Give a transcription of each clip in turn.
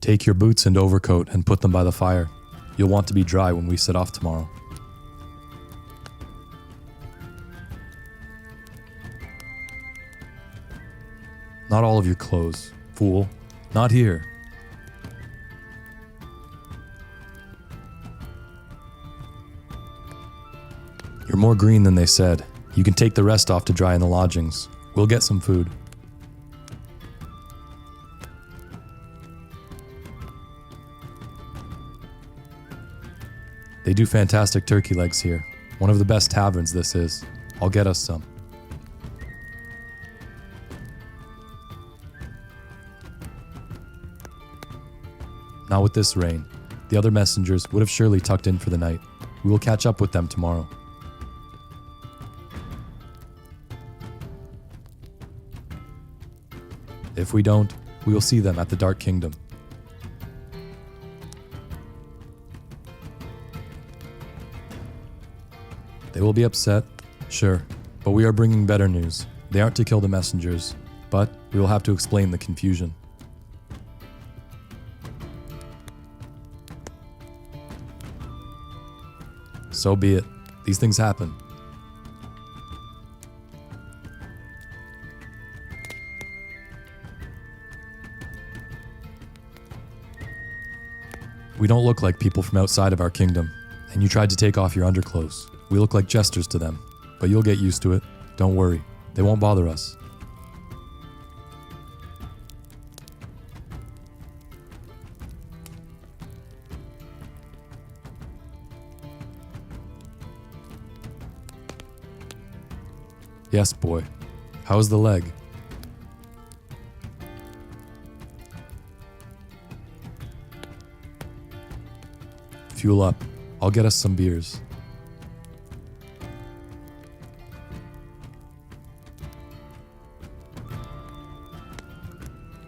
Take your boots and overcoat and put them by the fire. You'll want to be dry when we set off tomorrow. Not all of your clothes, fool. Not here. You're more green than they said. You can take the rest off to dry in the lodgings. We'll get some food. They do fantastic turkey legs here. One of the best taverns this is. I'll get us some. Not with this rain. The other messengers would have surely tucked in for the night. We will catch up with them tomorrow. If we don't, we will see them at the Dark Kingdom. They will be upset, sure, but we are bringing better news. They aren't to kill the messengers, but we will have to explain the confusion. So be it. These things happen. We don't look like people from outside of our kingdom, and you tried to take off your underclothes. We look like jesters to them, but you'll get used to it. Don't worry. They won't bother us. Yes, boy. How's the leg? Fuel up. I'll get us some beers.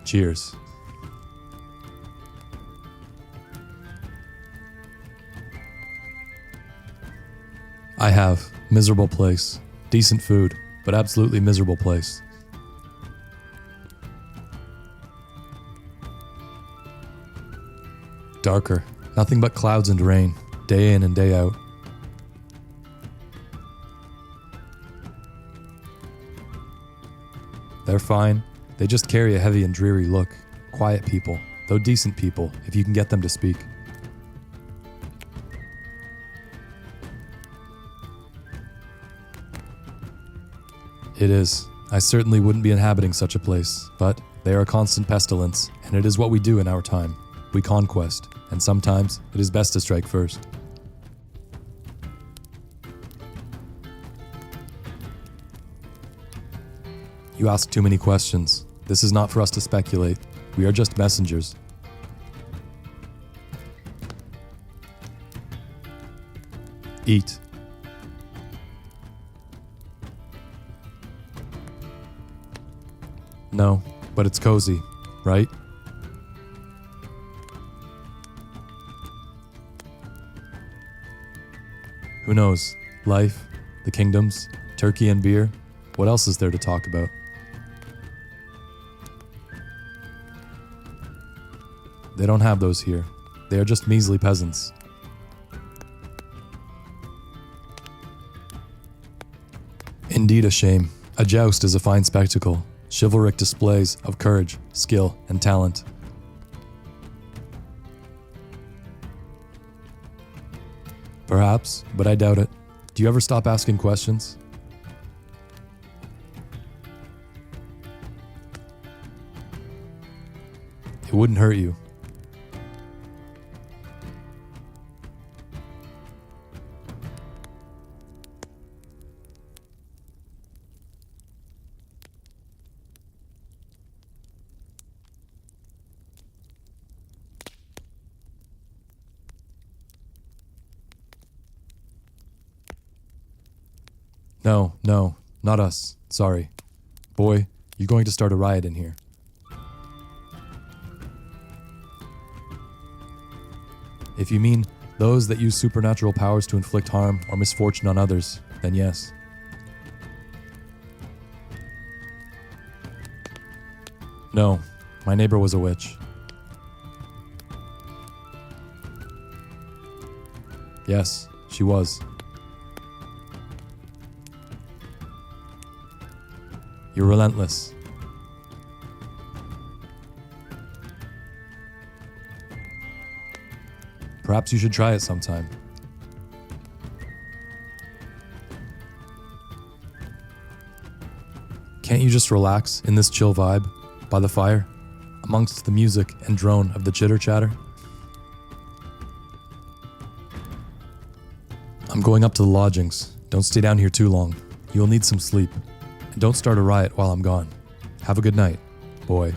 Cheers. I have. Miserable place. Decent food, but absolutely miserable place. Darker. Nothing but clouds and rain, day in and day out. They're fine. They just carry a heavy and dreary look. Quiet people, though decent people, if you can get them to speak. It is. I certainly wouldn't be inhabiting such a place, but they are a constant pestilence, and it is what we do in our time. We conquest, and sometimes it is best to strike first. You ask too many questions. This is not for us to speculate. We are just messengers. Eat. No, but it's cozy, right? Who knows? Life, the kingdoms, turkey and beer. What else is there to talk about? They don't have those here. They are just measly peasants. Indeed a shame. A joust is a fine spectacle. Chivalric displays of courage, skill, and talent. Perhaps, but I doubt it. Do you ever stop asking questions? It wouldn't hurt you. No, not us. Sorry. Boy, you're going to start a riot in here. If you mean those that use supernatural powers to inflict harm or misfortune on others, then yes. No, my neighbor was a witch. Yes, she was. You're relentless. Perhaps you should try it sometime. Can't you just relax in this chill vibe, by the fire, amongst the music and drone of the chitter-chatter? I'm going up to the lodgings. Don't stay down here too long. You will need some sleep. And don't start a riot while I'm gone. Have a good night, boy.